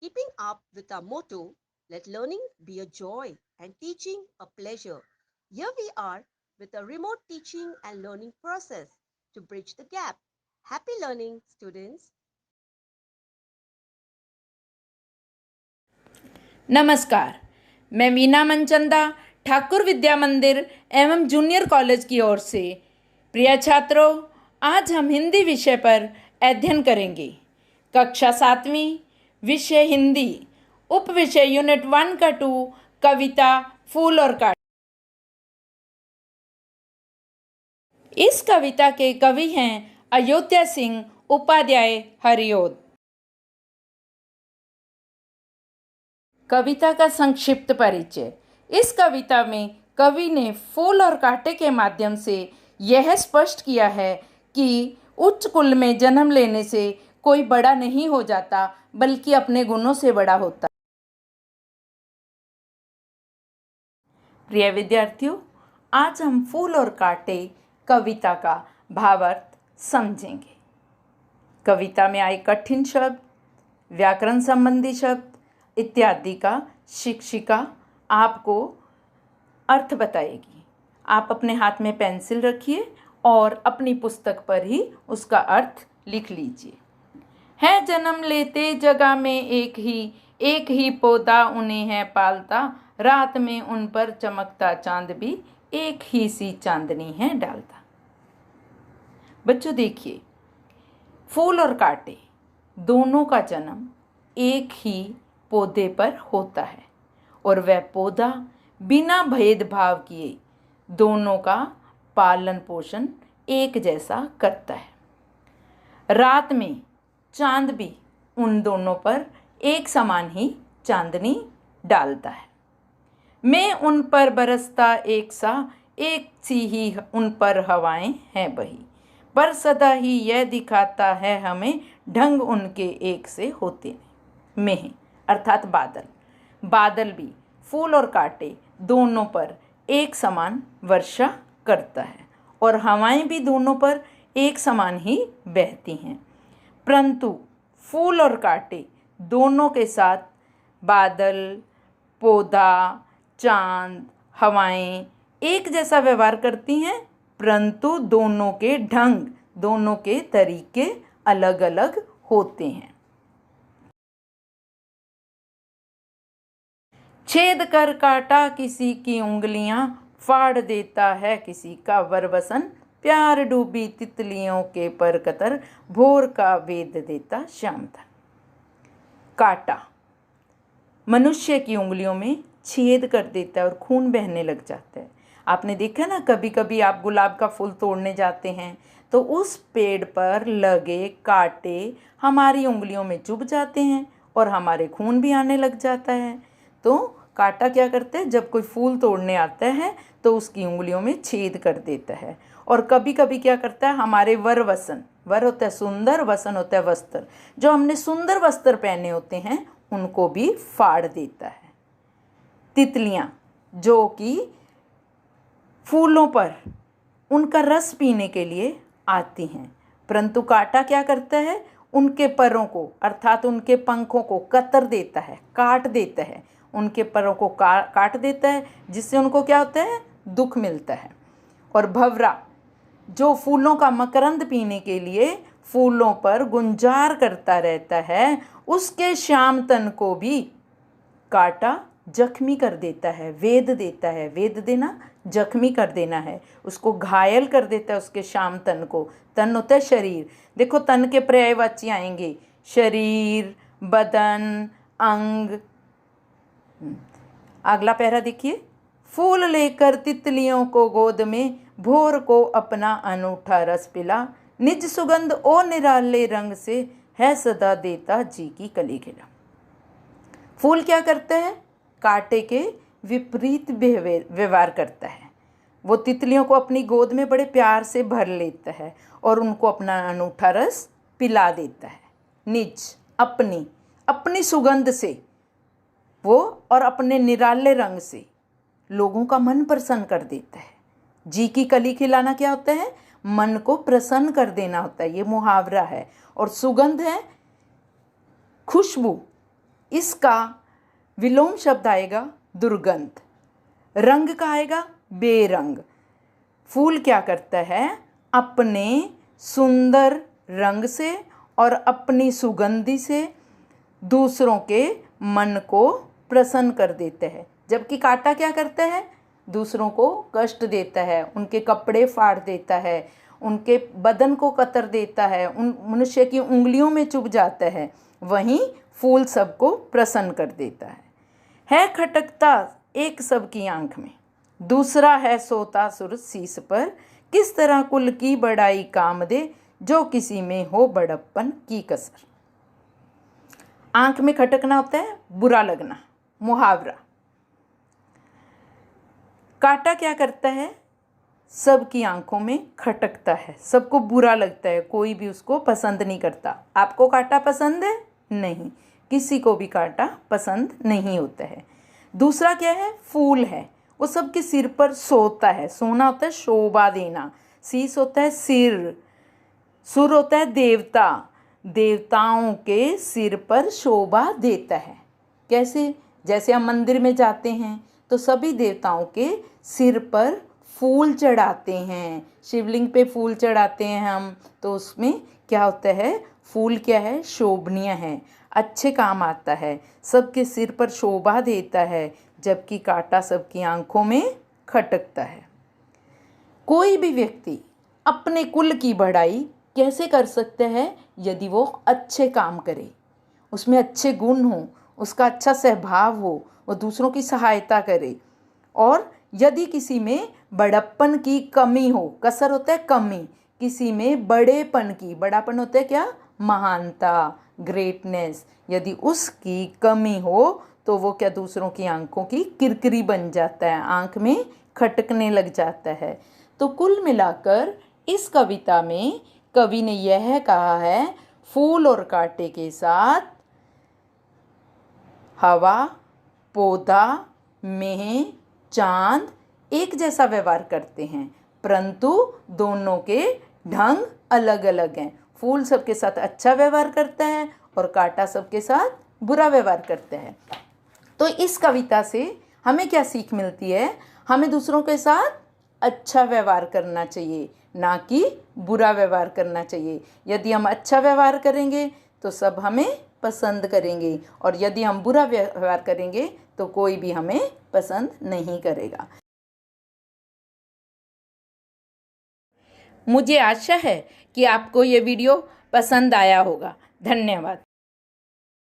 Keeping up with our motto, let learning be a joy and teaching a pleasure. Here we are with a remote teaching and learning process to bridge the gap. Happy learning, students! नमस्कार। मैं मीना मनचंदा ठाकुर विद्या मंदिर एवं junior college की ओर से प्रिय छात्रों, आज हम हिंदी विषय पर अध्ययन करेंगे। कक्षा 7वीं, विषय हिंदी, उप विषय यूनिट 1 का 2, कविता फूल और कांटे। इस कविता के कवि हैं अयोध्या सिंह उपाध्याय हरिओद। कविता का संक्षिप्त परिचय। इस कविता में कवि ने फूल और कांटे के माध्यम से यह स्पष्ट किया है कि उच्च कुल में जन्म लेने से कोई बड़ा नहीं हो जाता, बल्कि अपने गुणों से बड़ा होता। प्रिय विद्यार्थियों, आज हम फूल और कांटे कविता का भावार्थ समझेंगे। कविता में आए कठिन शब्द, व्याकरण संबंधी शब्द इत्यादि का शिक्षिका आपको अर्थ बताएगी। आप अपने हाथ में पेंसिल रखिए और अपनी पुस्तक पर ही उसका अर्थ लिख लीजिए। है जन्म लेते जगह में एक ही पौधा उन्हें है पालता, रात में उन पर चमकता चांद भी एक ही सी चांदनी है डालता। बच्चों देखिए, फूल और कांटे दोनों का जन्म एक ही पौधे पर होता है और वह पौधा बिना भेदभाव किए दोनों का पालन पोषण एक जैसा करता है। रात में चांद भी उन दोनों पर एक समान ही चांदनी डालता है। मैं उन पर बरसता एक सी ही उन पर हवाएं हैं बही, पर सदा ही यह दिखाता है हमें ढंग उनके एक से होते में, अर्थात बादल भी फूल और कांटे दोनों पर एक समान वर्षा करता है और हवाएं भी दोनों पर एक समान ही बहती हैं, परंतु फूल और कांटे दोनों के साथ बादल, पौधा, चांद, हवाएं एक जैसा व्यवहार करती हैं, परंतु दोनों के ढंग, दोनों के तरीके अलग अलग होते हैं। छेद कर काटा किसी की उंगलियां, फाड़ देता है किसी का वरवसन, प्यार डूबी तितलियों के पर कतर, भोर का वेद देता श्याम था। काटा मनुष्य की उंगलियों में छेद कर देता है और खून बहने लग जाता है। आपने देखा ना, कभी कभी आप गुलाब का फूल तोड़ने जाते हैं तो उस पेड़ पर लगे कांटे हमारी उंगलियों में चुभ जाते हैं और हमारे खून भी आने लग जाता है। तो कांटा क्या करता है, जब कोई फूल तोड़ने आता है तो उसकी उंगलियों में छेद कर देता है। और कभी कभी क्या करता है, हमारे वर होता है सुंदर, वसन होता है वस्त्र, जो हमने सुंदर वस्त्र पहने होते हैं उनको भी फाड़ देता है। तितलियां जो कि फूलों पर उनका रस पीने के लिए आती हैं, परंतु कांटा क्या करता है, उनके परों को अर्थात उनके पंखों को कतर देता है, काट देता है, उनके परों को काट देता है, जिससे उनको क्या होता है, दुख मिलता है। और भंवरा जो फूलों का मकरंद पीने के लिए फूलों पर गुंजार करता रहता है, उसके श्याम तन को भी कांटा जख्मी कर देता है, वेद देता है। वेद देना जख्मी कर देना है, उसको घायल कर देता है, उसके श्याम तन को। तन होता है शरीर। देखो, तन के पर्यायवाची आएंगे शरीर, बदन, अंग। अगला पैरा देखिए, फूल लेकर तितलियों को गोद में, भोर को अपना अनूठा रस पिला, निज सुगंध ओ निराले रंग से, है सदा देता जी की कली खिला। फूल क्या करता है, कांटे के विपरीत व्यवहार करता है। वो तितलियों को अपनी गोद में बड़े प्यार से भर लेता है और उनको अपना अनूठा रस पिला देता है। निज अपनी सुगंध से वो और अपने निराले रंग से लोगों का मन प्रसन्न कर देता है। जी की कली खिलाना क्या होता है, मन को प्रसन्न कर देना होता है, ये मुहावरा है। और सुगंध है खुशबू, इसका विलोम शब्द आएगा दुर्गंध। रंग का आएगा बेरंग। फूल क्या करता है, अपने सुंदर रंग से और अपनी सुगंधि से दूसरों के मन को प्रसन्न कर देते हैं, जबकि कांटा क्या करता है, दूसरों को कष्ट देता है, उनके कपड़े फाड़ देता है, उनके बदन को कतर देता है, उन मनुष्य की उंगलियों में चुभ जाता है। वहीं फूल सबको प्रसन्न कर देता है खटकता एक सबकी आंख में, दूसरा है सोता सुर शीस पर, किस तरह कुल की बड़ाई काम दे, जो किसी में हो बड़प्पन की कसर। आंख में खटकना होता है बुरा लगना, मुहावरा। कांटा क्या करता है, सबकी आंखों में खटकता है, सबको बुरा लगता है, कोई भी उसको पसंद नहीं करता। आपको कांटा पसंद है? नहीं, किसी को भी कांटा पसंद नहीं होता है। दूसरा क्या है, फूल है, वो सबके सिर पर सोता है। सोना होता है शोभा देना, शीस होता है सिर, सुर होता है देवता, देवताओं के सिर पर शोभा देता है। कैसे? जैसे हम मंदिर में जाते हैं तो सभी देवताओं के सिर पर फूल चढ़ाते हैं, शिवलिंग पे फूल चढ़ाते हैं हम, तो उसमें क्या होता है, फूल क्या है, शोभनीय है, अच्छे काम आता है, सबके सिर पर शोभा देता है, जबकि कांटा सबकी आंखों में खटकता है। कोई भी व्यक्ति अपने कुल की बढ़ाई कैसे कर सकता है, यदि वो अच्छे काम करे, उसमें अच्छे गुण हो, उसका अच्छा स्वभाव हो, वो दूसरों की सहायता करे। और यदि किसी में बड़प्पन की कमी हो, कसर होता है कमी, किसी में बड़ेपन की, बड़ापन होता है क्या, महानता, ग्रेटनेस, यदि उसकी कमी हो तो वो क्या, दूसरों की आंखों की किरकिरी बन जाता है, आंख में खटकने लग जाता है। तो कुल मिलाकर इस कविता में कवि ने यह कहा है, फूल और कांटे के साथ हवा, पौधा, मेह, चांद एक जैसा व्यवहार करते हैं, परंतु दोनों के ढंग अलग अलग हैं। फूल सबके साथ अच्छा व्यवहार करता है और कांटा सबके साथ बुरा व्यवहार करता है। तो इस कविता से हमें क्या सीख मिलती है, हमें दूसरों के साथ अच्छा व्यवहार करना चाहिए, ना कि बुरा व्यवहार करना चाहिए। यदि हम अच्छा व्यवहार करेंगे तो सब हमें पसंद करेंगे, और यदि हम बुरा व्यवहार करेंगे तो कोई भी हमें पसंद नहीं करेगा। मुझे आशा है कि आपको ये वीडियो पसंद आया होगा। धन्यवाद।